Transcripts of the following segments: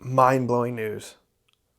mind-blowing news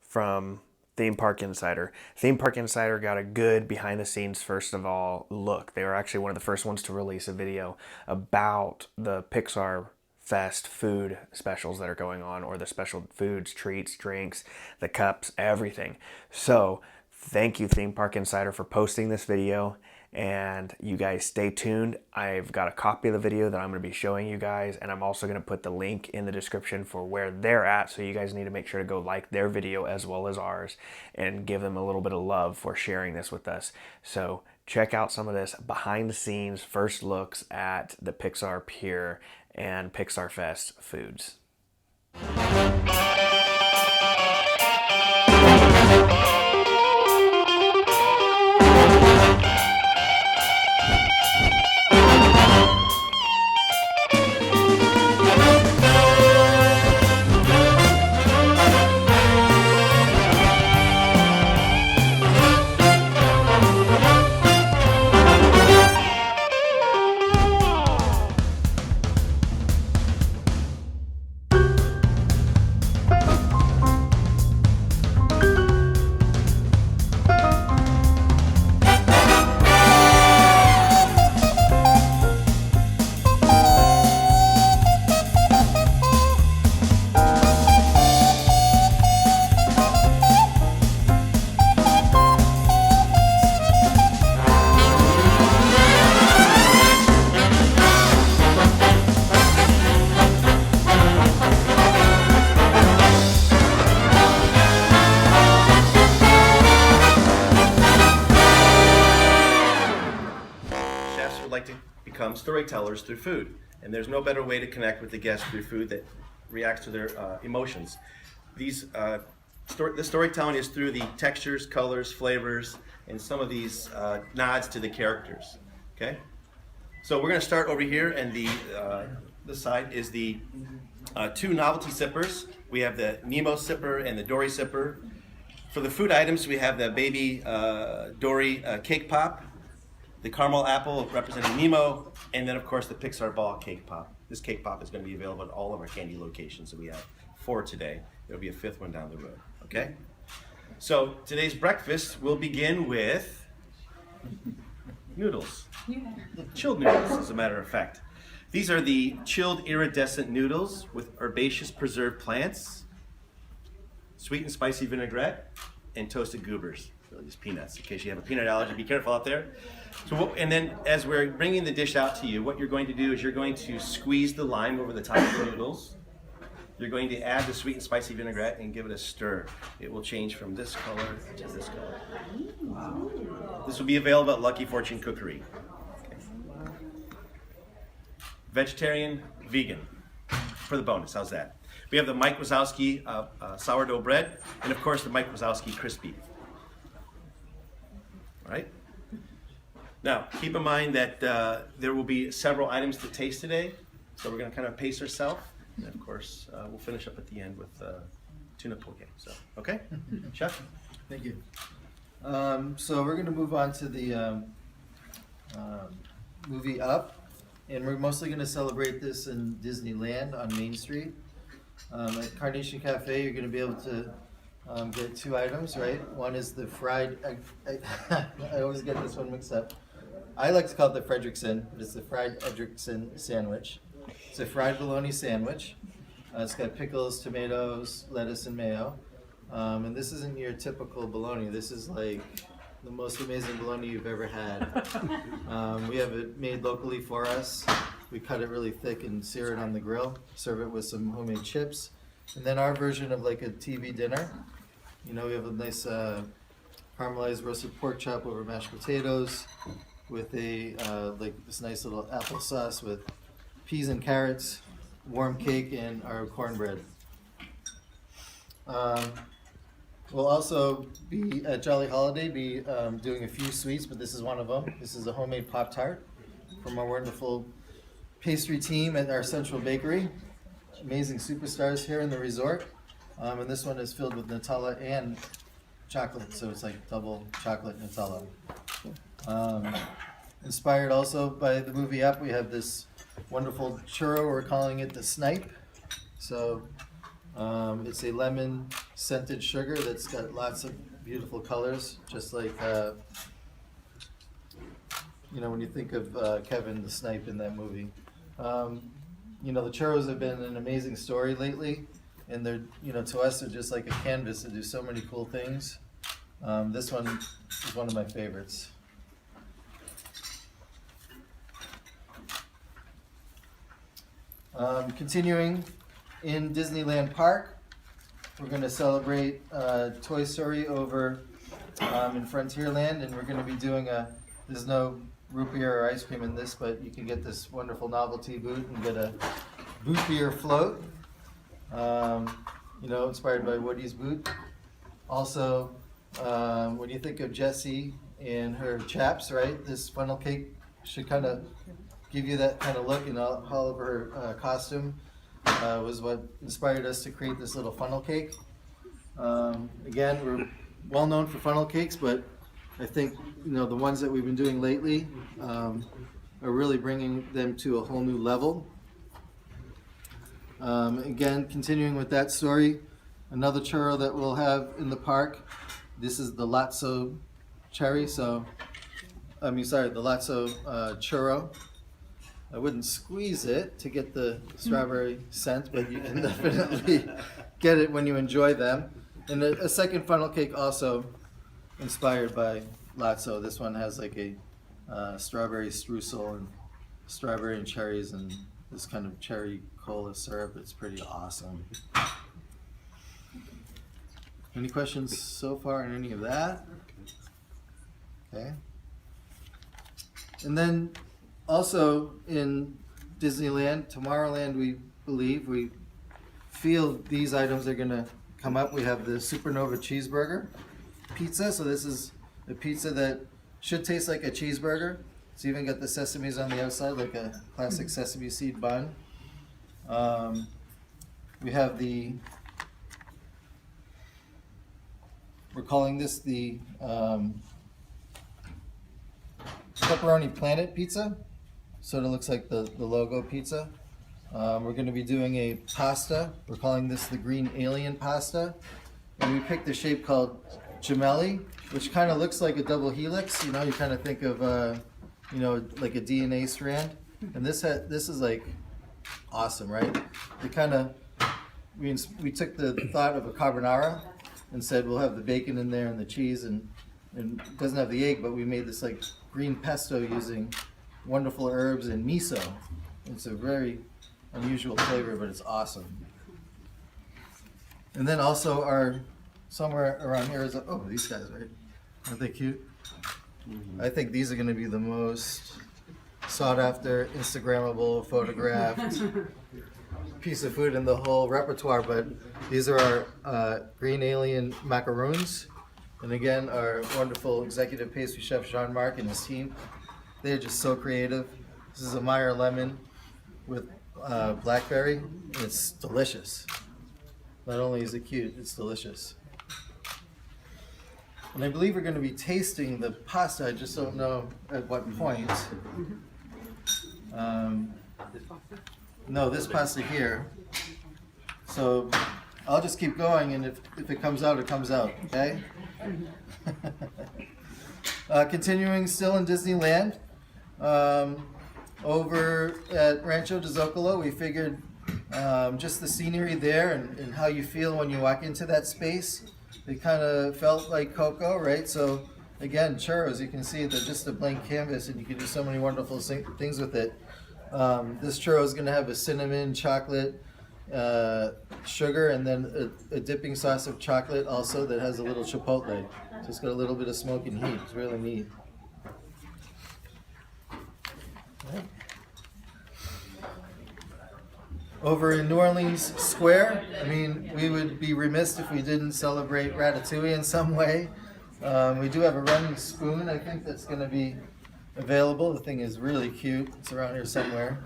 from Theme Park Insider. Theme Park Insider got a good behind-the-scenes, first of all, look. They were actually one of the first ones to release a video about the Pixar Fest food specials that are going on, or the special foods, treats, drinks, the cups, everything. So, thank you, Theme Park Insider, for posting this video. And you guys stay tuned. I've got a copy of the video that I'm going to be showing you guys, and I'm also going to put the link in the description for where they're at, so you guys need to make sure to go like their video as well as ours and give them a little bit of love for sharing this with us. So check out some of this behind the scenes first looks at the Pixar Pier and Pixar Fest foods. Chefs would like to become storytellers through food, and there's no better way to connect with the guests through food that reacts to their emotions. This storytelling is through the textures, colors, flavors, and some of these nods to the characters. Okay, so we're going to start over here, and this side is the two novelty sippers. We have the Nemo sipper and the Dory sipper. For the food items, we have the baby Dory cake pop, the caramel apple representing Nemo, and then of course the Pixar ball cake pop. This cake pop is going to be available at all of our candy locations that we have 4 today. There'll be a 5th one down the road, okay? So today's breakfast will begin with noodles. Chilled noodles, as a matter of fact. These are the chilled iridescent noodles with herbaceous preserved plants, sweet and spicy vinaigrette, and toasted goobers. Really just peanuts, in case you have a peanut allergy. Be careful out there. And then as we're bringing the dish out to you, what you're going to do is you're going to squeeze the lime over the top of the noodles. You're going to add the sweet and spicy vinaigrette and give it a stir. It will change from this color to this color. Wow. This will be available at Lucky Fortune Cookery. Okay. Vegetarian, vegan, for the bonus. How's that? We have the Mike Wazowski sourdough bread, and of course the Mike Wazowski crispy. All right. Now, keep in mind that there will be several items to taste today, so we're going to kind of pace ourselves, and of course, we'll finish up at the end with tuna poke. So, okay, Chef. Thank you. So we're going to move on to the movie Up, and we're mostly going to celebrate this in Disneyland on Main Street. At Carnation Cafe, you're going to be able to get 2 items, right? One is the fried, I always get this one mixed up. I like to call it the Fredrickson, but it's the fried Edrickson sandwich. It's a fried bologna sandwich. It's got pickles, tomatoes, lettuce, and mayo. And this isn't your typical bologna. This is like the most amazing bologna you've ever had. We have it made locally for us. We cut it really thick and sear it on the grill. Serve it with some homemade chips. And then our version of like a TV dinner. You know, we have a nice caramelized roasted pork chop over mashed potatoes with a like this nice little applesauce with peas and carrots, warm cake, and our cornbread. We'll also be at Jolly Holiday doing a few sweets, but this is one of them. This is a homemade Pop-Tart from our wonderful pastry team at our Central Bakery. Amazing superstars here in the resort. And this one is filled with Nutella and chocolate, so it's like double chocolate Nutella. Inspired also by the movie Up, we have this wonderful churro. We're calling it the Snipe. So It's a lemon scented sugar that's got lots of beautiful colors, just like when you think of Kevin the Snipe in that movie. The churros have been an amazing story lately, and they're, to us, they're just like a canvas to do so many cool things. This one is one of my favorites. Continuing in Disneyland Park, we're going to celebrate Toy Story over in Frontierland, and we're going to be doing there's no root beer or ice cream in this, but you can get this wonderful novelty boot and get a boot beer float, inspired by Woody's boot. Also, when you think of Jessie and her chaps, right, this funnel cake should kind of give you that kind of look, and all of her costume was what inspired us to create this little funnel cake. Again, we're well known for funnel cakes, but I think the ones that we've been doing lately are really bringing them to a whole new level. Again, continuing with that story, another churro that we'll have in the park. This is the Lotso cherry. The Lotso churro. I wouldn't squeeze it to get the strawberry scent, but you can definitely get it when you enjoy them. And a second funnel cake also inspired by Lotso. This one has like a strawberry streusel and strawberry and cherries and this kind of cherry cola syrup. It's pretty awesome. Any questions so far on any of that? Okay. And then also in Disneyland, Tomorrowland, we feel these items are going to come up. We have the Supernova cheeseburger pizza. So this is a pizza that should taste like a cheeseburger. It's even got the sesames on the outside, like a classic sesame seed bun. We have we're calling this the Pepperoni Planet Pizza. Sort of looks like the logo pizza. We're going to be doing a pasta. We're calling this the Green Alien Pasta. And we picked a shape called gemelli, which kind of looks like a double helix. You kind of think of, like a DNA strand. And this is like awesome, right? We took the thought of a carbonara and said we'll have the bacon in there and the cheese, and it doesn't have the egg, but we made this like green pesto using wonderful herbs and miso. It's a very unusual flavor, but it's awesome. And then also somewhere around here is, these guys, right? Aren't they cute? Mm-hmm. I think these are going to be the most sought after, Instagrammable, photographed piece of food in the whole repertoire, but these are our Green Alien macaroons. And again, our wonderful executive pastry chef Jean-Marc and his team, they're just so creative. This is a Meyer lemon with blackberry, and it's delicious. Not only is it cute, it's delicious. And I believe we're going to be tasting the pasta, I just don't know at what point. No, this pasta here. So I'll just keep going, and if it comes out, it comes out, okay? Continuing still in Disneyland, over at Rancho de Zocalo, we figured just the scenery there and how you feel when you walk into that space. It kind of felt like Coco, right? So again, churros, you can see they're just a blank canvas, and you can do so many wonderful things with it. This churro is going to have a cinnamon, chocolate, sugar, and then a dipping sauce of chocolate also that has a little chipotle. So it's got a little bit of smoke and heat. It's really neat. Right. Over in New Orleans Square, we would be remiss if we didn't celebrate Ratatouille in some way. We do have a running spoon, I think, that's going to be available. The thing is really cute. It's around here somewhere.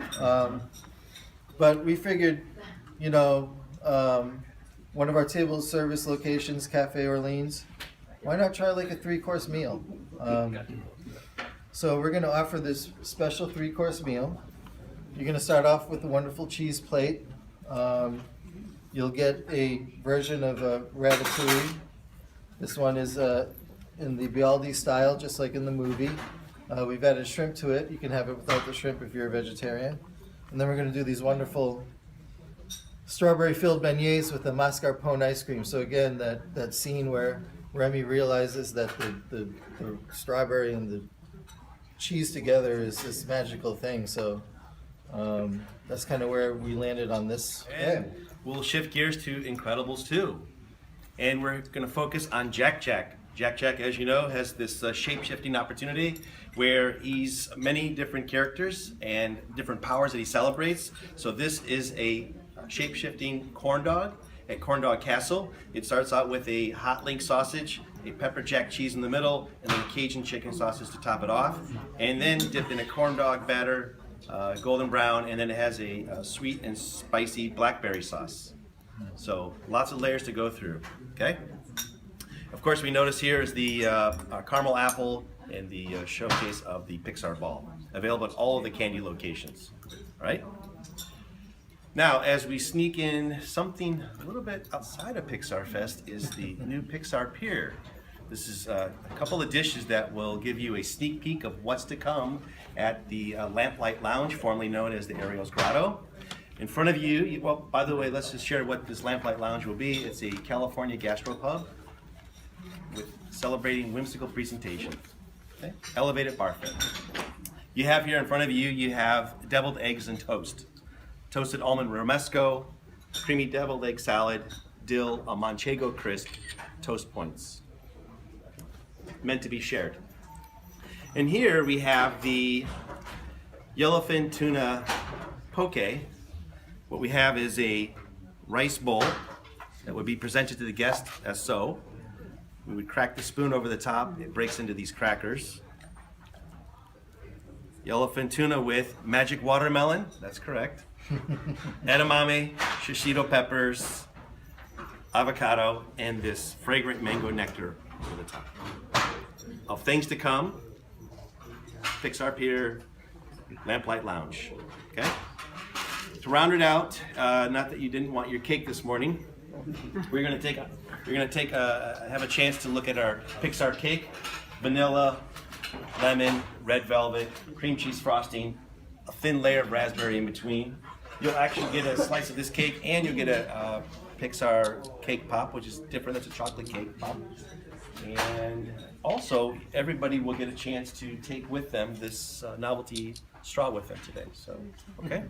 But we figured, one of our table service locations, Cafe Orleans, why not try like a 3-course meal? So we're going to offer this special 3-course meal. You're going to start off with a wonderful cheese plate, You'll get a version of ratatouille. This one is in the Bialdi style, just like in the movie. We've added shrimp to it. You can have it without the shrimp if you're a vegetarian. And then we're going to do these wonderful strawberry-filled beignets with the mascarpone ice cream. So again, that scene where Remy realizes that the strawberry and the cheese together is this magical thing. So that's kind of where we landed on this. And we'll shift gears to Incredibles 2. And we're going to focus on Jack Jack. Jack Jack, as you know, has this shape-shifting opportunity where he's many different characters and different powers that he celebrates. So this is a shape-shifting corn dog at Corn Dog Castle. It starts out with a hot link sausage, a pepper jack cheese in the middle, and then a Cajun chicken sausage to top it off. And then dipped in a corn dog batter, golden brown, and then it has a sweet and spicy blackberry sauce. So lots of layers to go through, okay? Of course, we notice here is the caramel apple and the showcase of the Pixar ball, available at all of the candy locations, all right? Now, as we sneak in something a little bit outside of Pixar Fest is the new Pixar Pier. This is a couple of dishes that will give you a sneak peek of what's to come at the Lamplight Lounge, formerly known as the Ariel's Grotto. In front of you, well, by the way, let's just share what this Lamplight Lounge will be. It's a California gastropub with celebrating whimsical presentation. Okay? Elevated bar fare. You have here in front of you, you have deviled eggs and toast. Toasted almond romesco, creamy deviled egg salad, dill, a manchego crisp, toast points. Meant to be shared. And here we have the yellowfin tuna poke. What we have is a rice bowl that would be presented to the guest as so. We would crack the spoon over the top. It breaks into these crackers. Yellowfin tuna with magic watermelon. That's correct. Edamame, shishito peppers, avocado, and this fragrant mango nectar over the top. Of things to come, Pixar Pier, Lamplight Lounge. Okay. To round it out, not that you didn't want your cake this morning, we're gonna have a chance to look at our Pixar cake, vanilla, lemon, red velvet, cream cheese frosting, a thin layer of raspberry in between. You'll actually get a slice of this cake, and you'll get a Pixar cake pop, which is different. That's a chocolate cake pop. And also, everybody will get a chance to take with them this novelty straw with them today. So, okay.